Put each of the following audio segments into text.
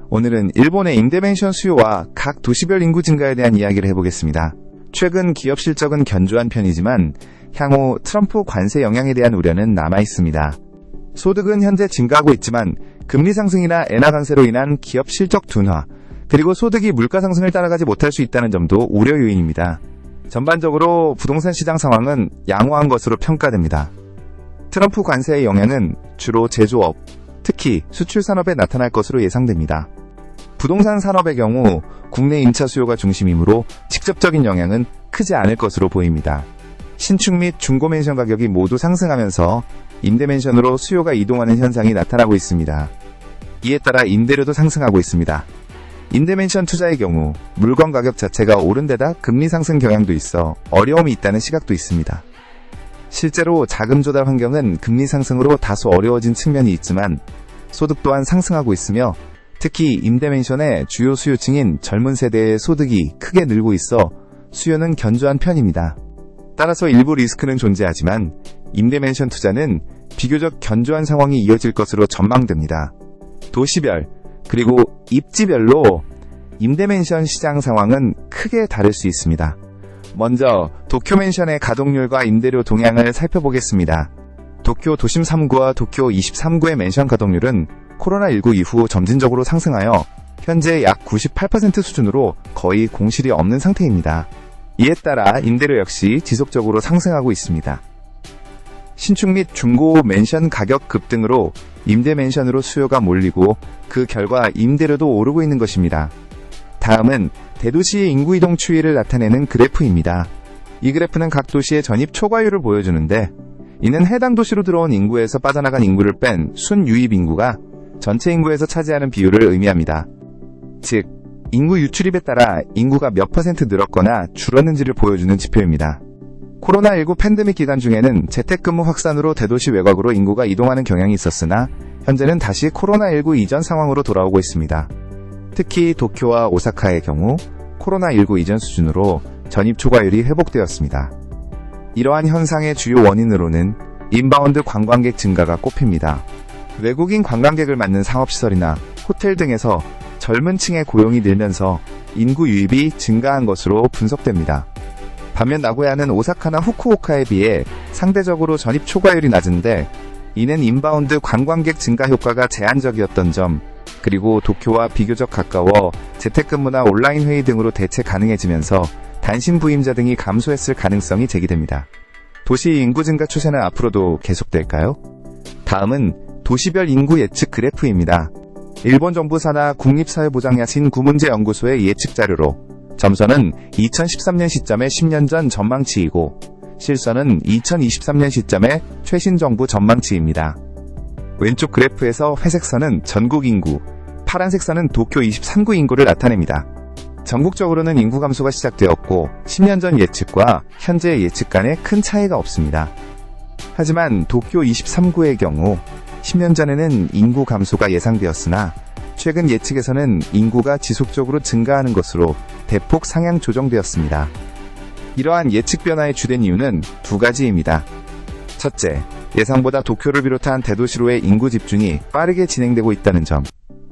오늘은 일본의 임대맨션 수요와 각 도시별 인구 증가에 대한 이야기를 해보겠습니다. 최근 기업 실적은 견조한 편이지만 향후 트럼프 관세 영향에 대한 우려는 남아있습니다. 소득은 현재 증가하고 있지만 금리 상승이나 엔화 강세로 인한 기업 실적 둔화, 그리고 소득이 물가 상승을 따라가지 못할 수 있다는 점도 우려 요인입니다. 전반적으로 부동산 시장 상황은 양호한 것으로 평가됩니다. 트럼프 관세의 영향은 주로 제조업, 특히 수출 산업에 나타날 것으로 예상됩니다. 부동산 산업의 경우 국내 임차 수요가 중심이므로 직접적인 영향은 크지 않을 것으로 보입니다. 신축 및 중고 맨션 가격이 모두 상승하면서 임대 맨션으로 수요가 이동하는 현상이 나타나고 있습니다. 이에 따라 임대료도 상승하고 있습니다. 임대 맨션 투자의 경우 물건 가격 자체가 오른 데다 금리 상승 경향도 있어 어려움이 있다는 시각도 있습니다. 실제로 자금 조달 환경은 금리 상승으로 다소 어려워진 측면이 있지만 소득 또한 상승하고 있으며 특히 임대 맨션의 주요 수요층인 젊은 세대의 소득이 크게 늘고 있어 수요는 견조한 편입니다. 따라서 일부 리스크는 존재하지만 임대 맨션 투자는 비교적 견조한 상황이 이어질 것으로 전망됩니다. 도시별 그리고 입지별로 임대 맨션 시장 상황은 크게 다를 수 있습니다. 먼저 도쿄 맨션의 가동률과 임대료 동향을 살펴보겠습니다. 도쿄 도심 3구와 도쿄 23구의 맨션 가동률은 코로나19 이후 점진적으로 상승하여 현재 약 98% 수준으로 거의 공실이 없는 상태입니다. 이에 따라 임대료 역시 지속적으로 상승하고 있습니다. 신축 및 중고 맨션 가격 급등으로 임대 맨션으로 수요가 몰리고 그 결과 임대료도 오르고 있는 것입니다. 다음은 대도시의 인구 이동 추이를 나타내는 그래프입니다. 이 그래프는 각 도시의 전입 초과율을 보여주는데 이는 해당 도시로 들어온 인구에서 빠져나간 인구를 뺀 순유입 인구가 전체 인구에서 차지하는 비율을 의미합니다. 즉, 인구 유출입에 따라 인구가 몇 % 늘었거나 줄었는지를 보여주는 지표입니다. 코로나19 팬데믹 기간 중에는 재택근무 확산으로 대도시 외곽으로 인구가 이동하는 경향이 있었으나 현재는 다시 코로나19 이전 상황으로 돌아오고 있습니다. 특히 도쿄와 오사카의 경우 코로나19 이전 수준으로 전입 초과율이 회복되었습니다. 이러한 현상의 주요 원인으로는 인바운드 관광객 증가가 꼽힙니다. 외국인 관광객을 맞는 상업시설이나 호텔 등에서 젊은 층의 고용이 늘면서 인구 유입이 증가한 것으로 분석됩니다. 반면 나고야는 오사카나 후쿠오카에 비해 상대적으로 전입 초과율이 낮은데 이는 인바운드 관광객 증가 효과가 제한적이었던 점, 그리고 도쿄와 비교적 가까워 재택근무나 온라인 회의 등으로 대체 가능해지면서 단신 부임자 등이 감소했을 가능성이 제기됩니다. 도시 인구 증가 추세는 앞으로도 계속될까요? 다음은 도시별 인구 예측 그래프입니다. 일본 정부 산하 국립사회보장야신 구문제연구소의 예측 자료로 점선은 2013년 시점의 10년 전 전망치이고 실선은 2023년 시점의 최신 정부 전망치입니다. 왼쪽 그래프에서 회색 선은 전국 인구, 파란색 선은 도쿄 23구 인구를 나타냅니다. 전국적으로는 인구 감소가 시작되었고 10년 전 예측과 현재의 예측 간에 큰 차이가 없습니다. 하지만 도쿄 23구의 경우 10년 전에는 인구 감소가 예상되었으나 최근 예측에서는 인구가 지속적으로 증가하는 것으로 대폭 상향 조정되었습니다. 이러한 예측 변화의 주된 이유는 두 가지입니다. 첫째, 예상보다 도쿄를 비롯한 대도시로의 인구 집중이 빠르게 진행되고 있다는 점.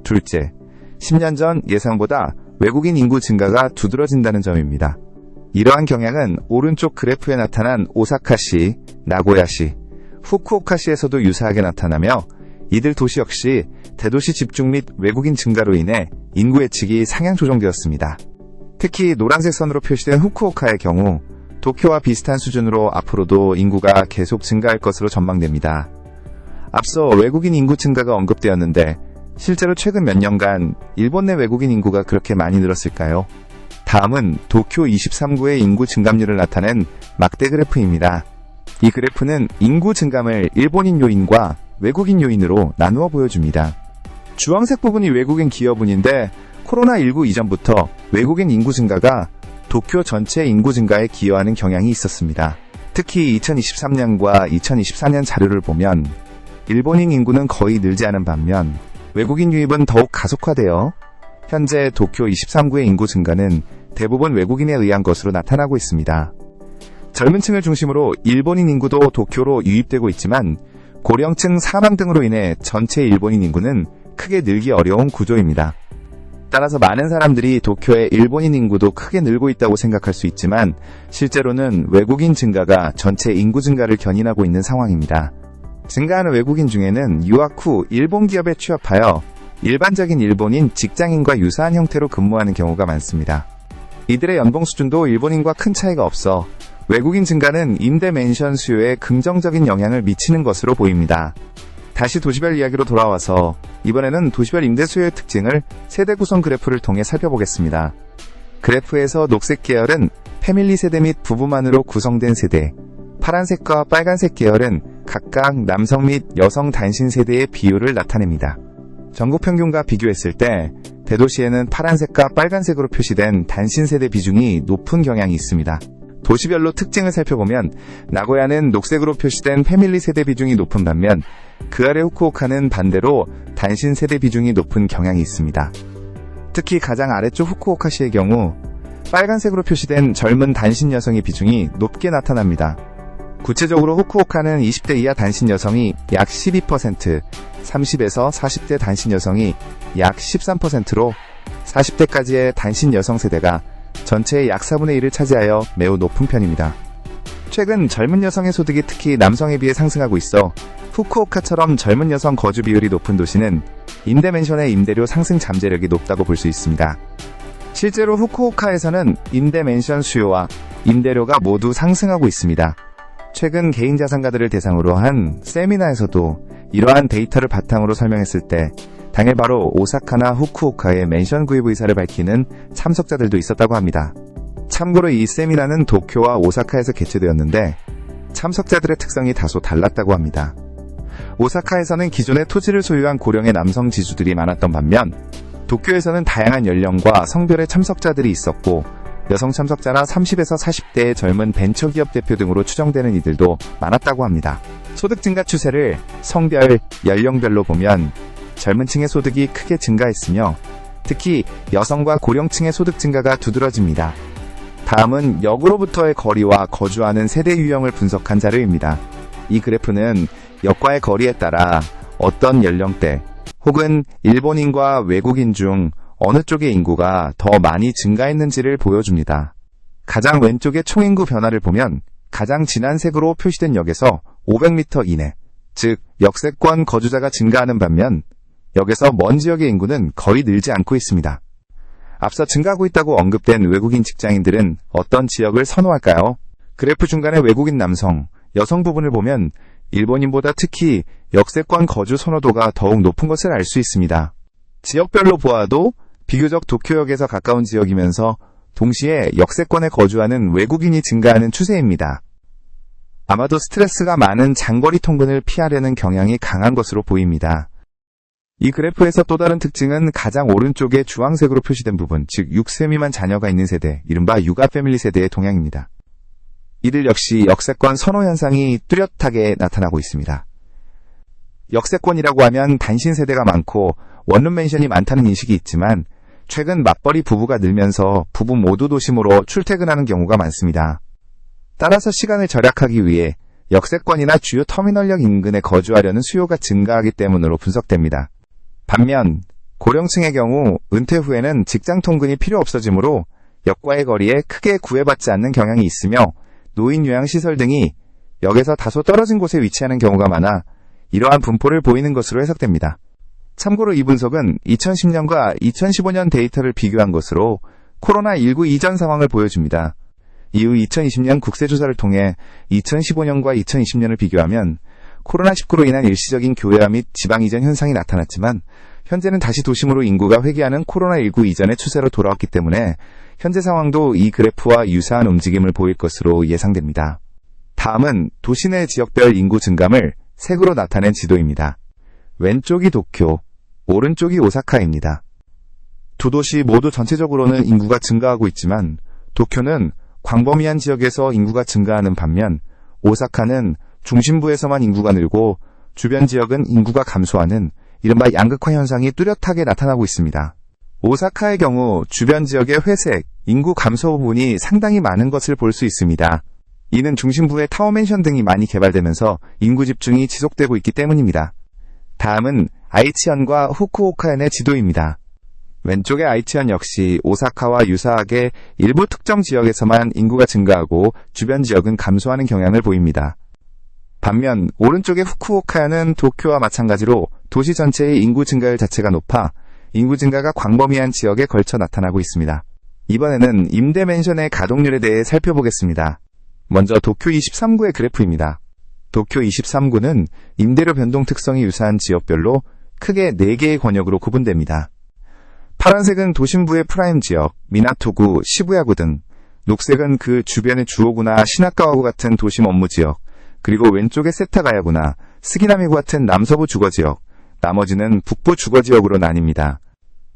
둘째, 10년 전 예상보다 외국인 인구 증가가 두드러진다는 점입니다. 이러한 경향은 오른쪽 그래프에 나타난 오사카시, 나고야시, 후쿠오카시에서도 유사하게 나타나며 이들 도시 역시 대도시 집중 및 외국인 증가로 인해 인구 예측이 상향 조정되었습니다. 특히 노란색 선으로 표시된 후쿠오카의 경우 도쿄와 비슷한 수준으로 앞으로도 인구가 계속 증가할 것으로 전망됩니다. 앞서 외국인 인구 증가가 언급되었는데 실제로 최근 몇 년간 일본 내 외국인 인구가 그렇게 많이 늘었을까요? 다음은 도쿄 23구의 인구 증감률을 나타낸 막대 그래프입니다. 이 그래프는 인구 증감을 일본인 요인과 외국인 요인으로 나누어 보여줍니다. 주황색 부분이 외국인 기여분인데 코로나19 이전부터 외국인 인구 증가가 도쿄 전체 인구 증가에 기여하는 경향이 있었습니다. 특히 2023년과 2024년 자료를 보면 일본인 인구는 거의 늘지 않은 반면 외국인 유입은 더욱 가속화되어 현재 도쿄 23구의 인구 증가는 대부분 외국인에 의한 것으로 나타나고 있습니다. 젊은 층을 중심으로 일본인 인구도 도쿄로 유입되고 있지만 고령층 사망 등으로 인해 전체 일본인 인구는 크게 늘기 어려운 구조입니다. 따라서 많은 사람들이 도쿄의 일본인 인구도 크게 늘고 있다고 생각할 수 있지만 실제로는 외국인 증가가 전체 인구 증가를 견인하고 있는 상황입니다. 증가하는 외국인 중에는 유학 후 일본 기업에 취업하여 일반적인 일본인 직장인과 유사한 형태로 근무하는 경우가 많습니다. 이들의 연봉 수준도 일본인과 큰 차이가 없어 외국인 증가는 임대 맨션 수요에 긍정적인 영향을 미치는 것으로 보입니다. 다시 도시별 이야기로 돌아와서 이번에는 도시별 임대 수요의 특징을 세대 구성 그래프를 통해 살펴보겠습니다. 그래프에서 녹색 계열은 패밀리 세대 및 부부만으로 구성된 세대, 파란색과 빨간색 계열은 각각 남성 및 여성 단신 세대의 비율을 나타냅니다. 전국 평균과 비교했을 때 대도시에는 파란색과 빨간색으로 표시된 단신 세대 비중이 높은 경향이 있습니다. 도시별로 특징을 살펴보면 나고야는 녹색으로 표시된 패밀리 세대 비중이 높은 반면 그 아래 후쿠오카는 반대로 단신 세대 비중이 높은 경향이 있습니다. 특히 가장 아래쪽 후쿠오카시의 경우 빨간색으로 표시된 젊은 단신 여성의 비중이 높게 나타납니다. 구체적으로 후쿠오카는 20대 이하 단신 여성이 약 12%, 30에서 40대 단신 여성이 약 13%로 40대까지의 단신 여성 세대가 전체의 약 4분의 1을 차지하여 매우 높은 편입니다. 최근 젊은 여성의 소득이 특히 남성에 비해 상승하고 있어 후쿠오카처럼 젊은 여성 거주 비율이 높은 도시는 임대 맨션의 임대료 상승 잠재력이 높다고 볼 수 있습니다. 실제로 후쿠오카에서는 임대 맨션 수요와 임대료가 모두 상승하고 있습니다. 최근 개인 자산가들을 대상으로 한 세미나에서도 이러한 데이터를 바탕으로 설명했을 때 당일 바로 오사카나 후쿠오카의 맨션 구입 의사를 밝히는 참석자들도 있었다고 합니다. 참고로 이 세미나는 도쿄와 오사카에서 개최되었는데 참석자들의 특성이 다소 달랐다고 합니다. 오사카에서는 기존에 토지를 소유한 고령의 남성 지주들이 많았던 반면 도쿄에서는 다양한 연령과 성별의 참석자들이 있었고 여성 참석자나 30에서 40대의 젊은 벤처기업 대표 등으로 추정되는 이들도 많았다고 합니다. 소득 증가 추세를 성별, 연령별로 보면 젊은 층의 소득이 크게 증가했으며 특히 여성과 고령층의 소득 증가가 두드러집니다. 다음은 역으로부터의 거리와 거주하는 세대 유형을 분석한 자료입니다. 이 그래프는 역과의 거리에 따라 어떤 연령대 혹은 일본인과 외국인 중 어느 쪽의 인구가 더 많이 증가했는지를 보여줍니다. 가장 왼쪽의 총인구 변화를 보면 가장 진한 색으로 표시된 역에서 500m 이내, 즉 역세권 거주자가 증가하는 반면 역에서 먼 지역의 인구는 거의 늘지 않고 있습니다. 앞서 증가하고 있다고 언급된 외국인 직장인들은 어떤 지역을 선호할까요? 그래프 중간에 외국인 남성, 여성 부분을 보면 일본인보다 특히 역세권 거주 선호도가 더욱 높은 것을 알 수 있습니다. 지역별로 보아도 비교적 도쿄역에서 가까운 지역이면서 동시에 역세권에 거주하는 외국인이 증가하는 추세입니다. 아마도 스트레스가 많은 장거리 통근을 피하려는 경향이 강한 것으로 보입니다. 이 그래프에서 또 다른 특징은 가장 오른쪽에 주황색으로 표시된 부분, 즉 6세 미만 자녀가 있는 세대, 이른바 육아 패밀리 세대의 동향입니다. 이들 역시 역세권 선호 현상이 뚜렷하게 나타나고 있습니다. 역세권이라고 하면 단신 세대가 많고 원룸 맨션이 많다는 인식이 있지만 최근 맞벌이 부부가 늘면서 부부 모두 도심으로 출퇴근하는 경우가 많습니다. 따라서 시간을 절약하기 위해 역세권이나 주요 터미널역 인근에 거주하려는 수요가 증가하기 때문으로 분석됩니다. 반면 고령층의 경우 은퇴 후에는 직장 통근이 필요 없어지므로 역과의 거리에 크게 구애받지 않는 경향이 있으며 노인 요양시설 등이 역에서 다소 떨어진 곳에 위치하는 경우가 많아 이러한 분포를 보이는 것으로 해석됩니다. 참고로 이 분석은 2010년과 2015년 데이터를 비교한 것으로 코로나19 이전 상황을 보여줍니다. 이후 2020년 국세조사를 통해 2015년과 2020년을 비교하면 코로나19로 인한 일시적인 교외화 및 지방 이전 현상이 나타났지만 현재는 다시 도심으로 인구가 회귀하는 코로나19 이전의 추세로 돌아왔기 때문에 현재 상황도 이 그래프와 유사한 움직임을 보일 것으로 예상됩니다. 다음은 도시 내 지역별 인구 증감을 색으로 나타낸 지도입니다. 왼쪽이 도쿄, 오른쪽이 오사카입니다. 두 도시 모두 전체적으로는 인구가 증가하고 있지만 도쿄는 광범위한 지역에서 인구가 증가하는 반면 오사카는 중심부에서만 인구가 늘고 주변 지역은 인구가 감소하는 이른바 양극화 현상이 뚜렷하게 나타나고 있습니다. 오사카의 경우 주변 지역의 회색, 인구 감소 부분이 상당히 많은 것을 볼 수 있습니다. 이는 중심부의 타워맨션 등이 많이 개발되면서 인구 집중이 지속되고 있기 때문입니다. 다음은 아이치현과 후쿠오카현의 지도입니다. 왼쪽의 아이치현 역시 오사카와 유사하게 일부 특정 지역에서만 인구가 증가하고 주변 지역은 감소하는 경향을 보입니다. 반면 오른쪽의 후쿠오카현은 도쿄와 마찬가지로 도시 전체의 인구 증가율 자체가 높아 인구 증가가 광범위한 지역에 걸쳐 나타나고 있습니다. 이번에는 임대 맨션의 가동률에 대해 살펴보겠습니다. 먼저 도쿄 23구의 그래프입니다. 도쿄 23구는 임대료 변동 특성이 유사한 지역별로 크게 4개의 권역으로 구분됩니다. 파란색은 도심부의 프라임 지역, 미나토구, 시부야구 등, 녹색은 그 주변의 주오구나 시나카와구 같은 도심 업무 지역, 그리고 왼쪽의 세타가야구나 스기나미구 같은 남서부 주거지역, 나머지는 북부 주거지역으로 나뉩니다.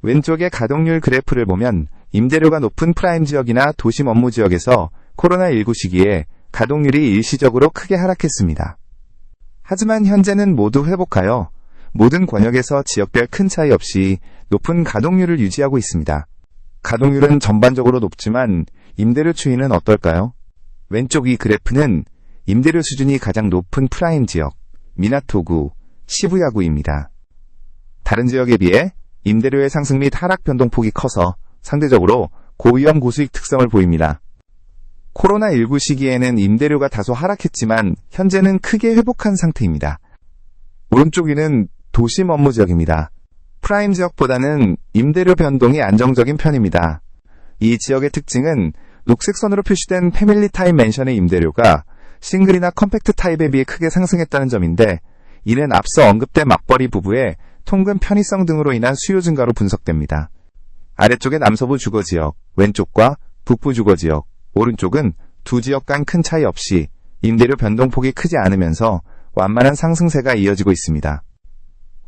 왼쪽의 가동률 그래프를 보면 임대료가 높은 프라임 지역이나 도심 업무 지역에서 코로나19 시기에 가동률이 일시적으로 크게 하락했습니다. 하지만 현재는 모두 회복하여 모든 권역에서 지역별 큰 차이 없이 높은 가동률을 유지하고 있습니다. 가동률은 전반적으로 높지만 임대료 추이는 어떨까요? 왼쪽 이 그래프는 임대료 수준이 가장 높은 프라임 지역, 미나토구, 시부야구입니다. 다른 지역에 비해 임대료의 상승 및 하락 변동폭이 커서 상대적으로 고위험 고수익 특성을 보입니다. 코로나19 시기에는 임대료가 다소 하락했지만 현재는 크게 회복한 상태입니다. 오른쪽 위는 도심 업무 지역입니다. 프라임 지역보다는 임대료 변동이 안정적인 편입니다. 이 지역의 특징은 녹색 선으로 표시된 패밀리 타입 맨션의 임대료가 싱글이나 컴팩트 타입에 비해 크게 상승했다는 점인데, 이는 앞서 언급된 맞벌이 부부의 통근 편의성 등으로 인한 수요 증가로 분석됩니다. 아래쪽의 남서부 주거지역, 왼쪽과 북부 주거지역, 오른쪽은 두 지역 간 큰 차이 없이 임대료 변동폭이 크지 않으면서 완만한 상승세가 이어지고 있습니다.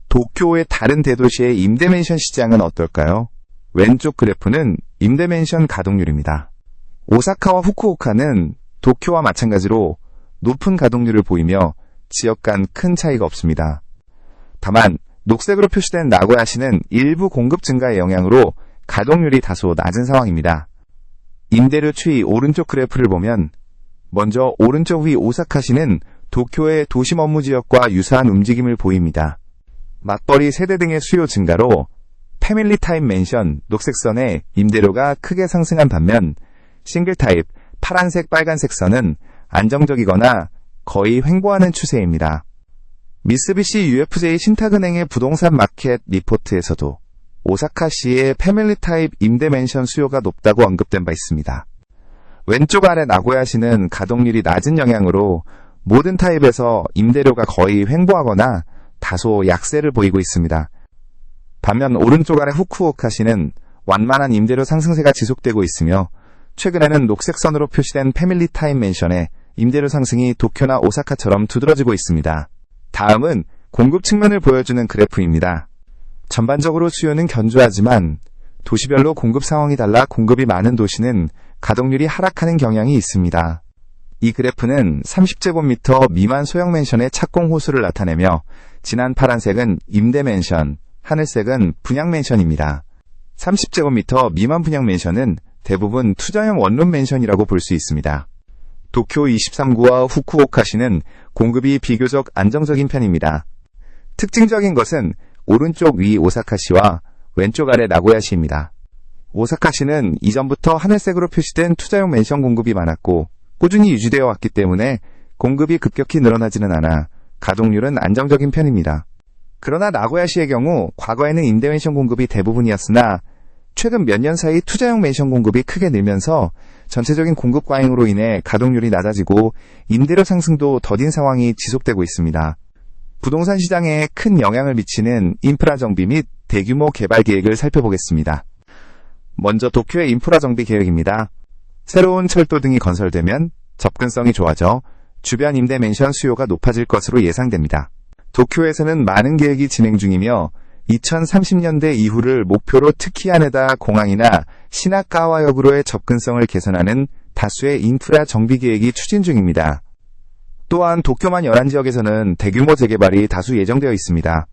도쿄의 다른 대도시의 임대맨션 시장은 어떨까요? 왼쪽 그래프는 임대맨션 가동률입니다. 오사카와 후쿠오카는 도쿄와 마찬가지로 높은 가동률을 보이며 지역 간 큰 차이가 없습니다. 다만 녹색으로 표시된 나고야시는 일부 공급 증가의 영향으로 가동률이 다소 낮은 상황입니다. 임대료 추이 오른쪽 그래프를 보면 먼저 오른쪽 위 오사카시는 도쿄의 도심 업무 지역과 유사한 움직임을 보입니다. 맞벌이 세대 등의 수요 증가로 패밀리 타입 맨션 녹색선의 임대료가 크게 상승한 반면 싱글 타입 파란색 빨간색 선은 안정적이거나 거의 횡보하는 추세입니다. 미쓰비시 UFJ 신탁은행의 부동산 마켓 리포트에서도 오사카시의 패밀리 타입 임대 맨션 수요가 높다고 언급된 바 있습니다. 왼쪽 아래 나고야시는 가동률이 낮은 영향으로 모든 타입에서 임대료가 거의 횡보하거나 다소 약세를 보이고 있습니다. 반면 오른쪽 아래 후쿠오카시는 완만한 임대료 상승세가 지속되고 있으며 최근에는 녹색 선으로 표시된 패밀리 타입 맨션의 임대료 상승이 도쿄나 오사카처럼 두드러지고 있습니다. 다음은 공급 측면을 보여주는 그래프입니다. 전반적으로 수요는 견조하지만 도시별로 공급 상황이 달라 공급이 많은 도시는 가동률이 하락하는 경향이 있습니다. 이 그래프는 30제곱미터 미만 소형 맨션의 착공 호수를 나타내며 진한 파란색은 임대 맨션, 하늘색은 분양 맨션입니다. 30제곱미터 미만 분양 맨션은 대부분 투자형 원룸 맨션이라고 볼 수 있습니다. 도쿄 23구와 후쿠오카시는 공급이 비교적 안정적인 편입니다. 특징적인 것은 오른쪽 위 오사카시와 왼쪽 아래 나고야시입니다. 오사카시는 이전부터 하늘색으로 표시된 투자용 맨션 공급이 많았고 꾸준히 유지되어 왔기 때문에 공급이 급격히 늘어나지는 않아 가동률은 안정적인 편입니다. 그러나 나고야시의 경우 과거에는 임대 맨션 공급이 대부분이었으나 최근 몇 년 사이 투자용 맨션 공급이 크게 늘면서 전체적인 공급 과잉으로 인해 가동률이 낮아지고 임대료 상승도 더딘 상황이 지속되고 있습니다. 부동산 시장에 큰 영향을 미치는 인프라 정비 및 대규모 개발 계획을 살펴보겠습니다. 먼저 도쿄의 인프라 정비 계획입니다. 새로운 철도 등이 건설되면 접근성이 좋아져 주변 임대 맨션 수요가 높아질 것으로 예상됩니다. 도쿄에서는 많은 계획이 진행 중이며 2030년대 이후를 목표로 트키하네다 공항이나 시나카와역으로의 접근성을 개선하는 다수의 인프라 정비 계획이 추진 중입니다. 또한 도쿄만 11지역에서는 대규모 재개발이 다수 예정되어 있습니다.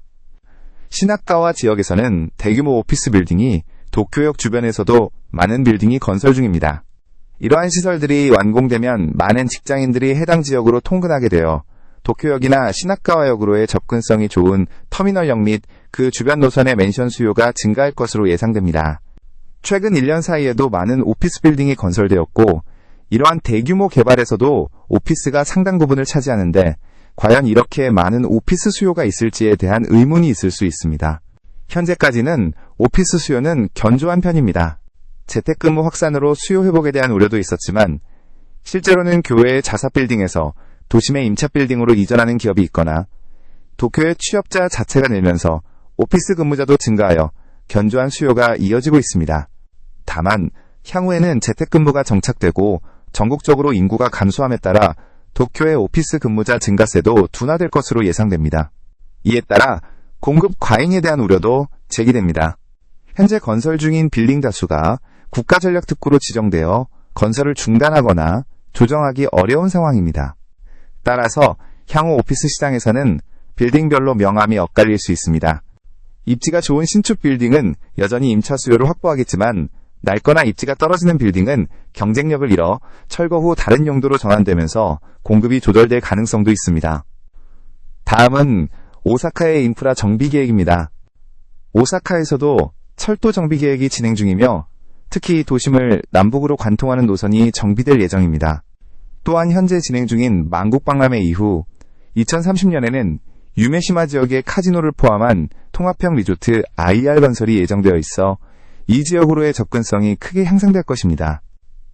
시나카와 지역에서는 대규모 오피스 빌딩이 도쿄역 주변에서도 많은 빌딩이 건설 중입니다. 이러한 시설들이 완공되면 많은 직장인들이 해당 지역으로 통근하게 되어 도쿄역이나 시나카와역으로의 접근성이 좋은 터미널역 및 그 주변 노선의 맨션 수요가 증가할 것으로 예상됩니다. 최근 1년 사이에도 많은 오피스 빌딩이 건설되었고 이러한 대규모 개발에서도 오피스가 상당 부분을 차지하는데 과연 이렇게 많은 오피스 수요가 있을지에 대한 의문이 있을 수 있습니다. 현재까지는 오피스 수요는 견조한 편입니다. 재택근무 확산으로 수요 회복에 대한 우려도 있었지만 실제로는 교외의 자사 빌딩에서 도심의 임차 빌딩으로 이전하는 기업이 있거나 도쿄의 취업자 자체가 늘면서 오피스 근무자도 증가하여 견조한 수요가 이어지고 있습니다. 다만 향후에는 재택근무가 정착되고 전국적으로 인구가 감소함에 따라 도쿄의 오피스 근무자 증가세도 둔화될 것으로 예상됩니다. 이에 따라 공급 과잉에 대한 우려도 제기됩니다. 현재 건설 중인 빌딩 다수가 국가전력특구로 지정되어 건설을 중단하거나 조정하기 어려운 상황입니다. 따라서 향후 오피스 시장에서는 빌딩별로 명암이 엇갈릴 수 있습니다. 입지가 좋은 신축 빌딩은 여전히 임차 수요를 확보하겠지만 낡거나 입지가 떨어지는 빌딩은 경쟁력을 잃어 철거 후 다른 용도로 전환되면서 공급이 조절될 가능성도 있습니다. 다음은 오사카의 인프라 정비 계획입니다. 오사카에서도 철도 정비 계획이 진행 중이며 특히 도심을 남북으로 관통하는 노선이 정비될 예정입니다. 또한 현재 진행 중인 만국박람회 이후 2030년에는 유메시마 지역의 카지노를 포함한 통합형 리조트 IR 건설이 예정되어 있어 이 지역으로의 접근성이 크게 향상될 것입니다.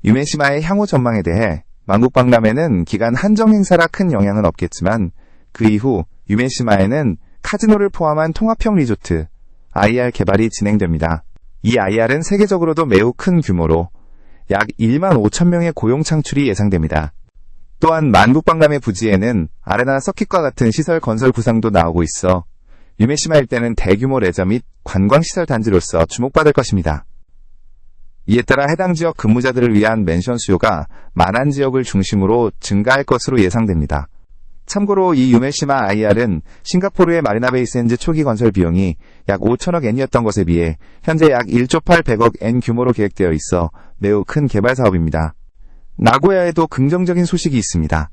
유메시마의 향후 전망에 대해 만국박람회는 기간 한정 행사라 큰 영향은 없겠지만 그 이후 유메시마에는 카지노를 포함한 통합형 리조트 IR 개발이 진행됩니다. 이 IR은 세계적으로도 매우 큰 규모로 약 1만 5천 명의 고용 창출이 예상됩니다. 또한 만국박람회 부지에는 아레나 서킷과 같은 시설 건설 구상도 나오고 있어 유메시마 일대는 대규모 레저 및 관광시설 단지로서 주목받을 것입니다. 이에 따라 해당 지역 근무자들을 위한 맨션 수요가 만안 지역을 중심으로 증가할 것으로 예상됩니다. 참고로 이 유메시마 IR은 싱가포르의 마리나베이 샌즈 초기 건설 비용이 약 5천억 엔이었던 것에 비해 현재 약 1조 800억 엔 규모로 계획되어 있어 매우 큰 개발 사업입니다. 나고야에도 긍정적인 소식이 있습니다.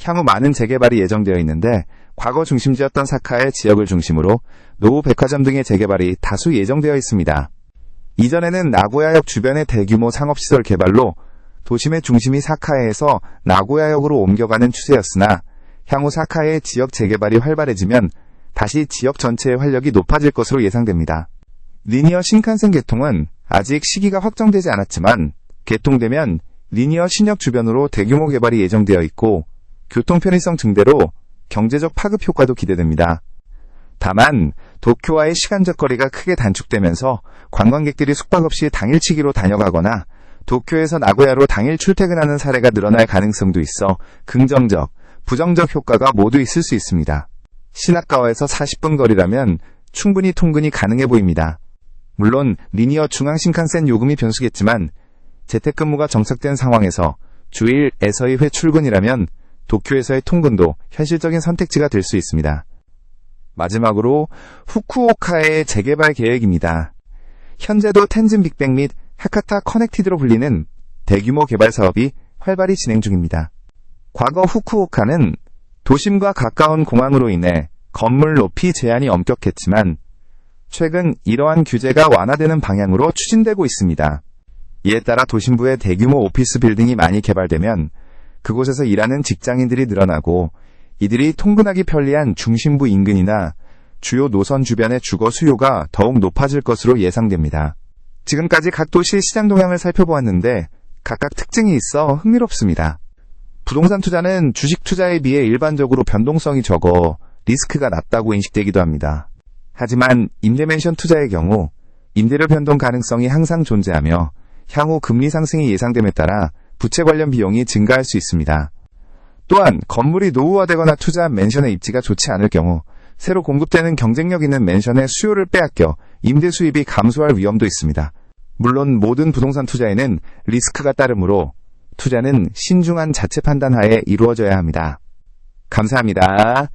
향후 많은 재개발이 예정되어 있는데 과거 중심지였던 사카의 지역을 중심으로 노후 백화점 등의 재개발이 다수 예정되어 있습니다. 이전에는 나고야역 주변의 대규모 상업시설 개발로 도심의 중심이 사카에에서 나고야역으로 옮겨가는 추세였으나 향후 사카의 지역 재개발이 활발해지면 다시 지역 전체의 활력이 높아질 것으로 예상됩니다. 리니어 신칸센 개통은 아직 시기가 확정되지 않았지만 개통되면 리니어 신역 주변으로 대규모 개발이 예정되어 있고 교통 편의성 증대로 경제적 파급 효과도 기대됩니다. 다만 도쿄와의 시간적 거리가 크게 단축되면서 관광객들이 숙박 없이 당일치기로 다녀가거나 도쿄에서 나고야로 당일 출퇴근하는 사례가 늘어날 가능성도 있어 긍정적, 부정적 효과가 모두 있을 수 있습니다. 시나카와에서 40분 거리라면 충분히 통근이 가능해 보입니다. 물론 리니어 중앙 신칸센 요금이 변수겠지만 재택근무가 정착된 상황에서 주일에서의 회 출근이라면 도쿄에서의 통근도 현실적인 선택지가 될 수 있습니다. 마지막으로 후쿠오카의 재개발 계획입니다. 현재도 텐진 빅뱅 및 하카타 커넥티드로 불리는 대규모 개발 사업이 활발히 진행 중입니다. 과거 후쿠오카는 도심과 가까운 공항으로 인해 건물 높이 제한이 엄격했지만 최근 이러한 규제가 완화되는 방향으로 추진되고 있습니다. 이에 따라 도심부의 대규모 오피스 빌딩이 많이 개발되면 그곳에서 일하는 직장인들이 늘어나고 이들이 통근하기 편리한 중심부 인근이나 주요 노선 주변의 주거 수요가 더욱 높아질 것으로 예상됩니다. 지금까지 각 도시의 시장 동향을 살펴보았는데 각각 특징이 있어 흥미롭습니다. 부동산 투자는 주식 투자에 비해 일반적으로 변동성이 적어 리스크가 낮다고 인식되기도 합니다. 하지만 임대맨션 투자의 경우 임대료 변동 가능성이 항상 존재하며 향후 금리 상승이 예상됨에 따라 부채 관련 비용이 증가할 수 있습니다. 또한 건물이 노후화되거나 투자한 맨션의 입지가 좋지 않을 경우 새로 공급되는 경쟁력 있는 맨션의 수요를 빼앗겨 임대 수입이 감소할 위험도 있습니다. 물론 모든 부동산 투자에는 리스크가 따르므로 투자는 신중한 자체 판단 하에 이루어져야 합니다. 감사합니다.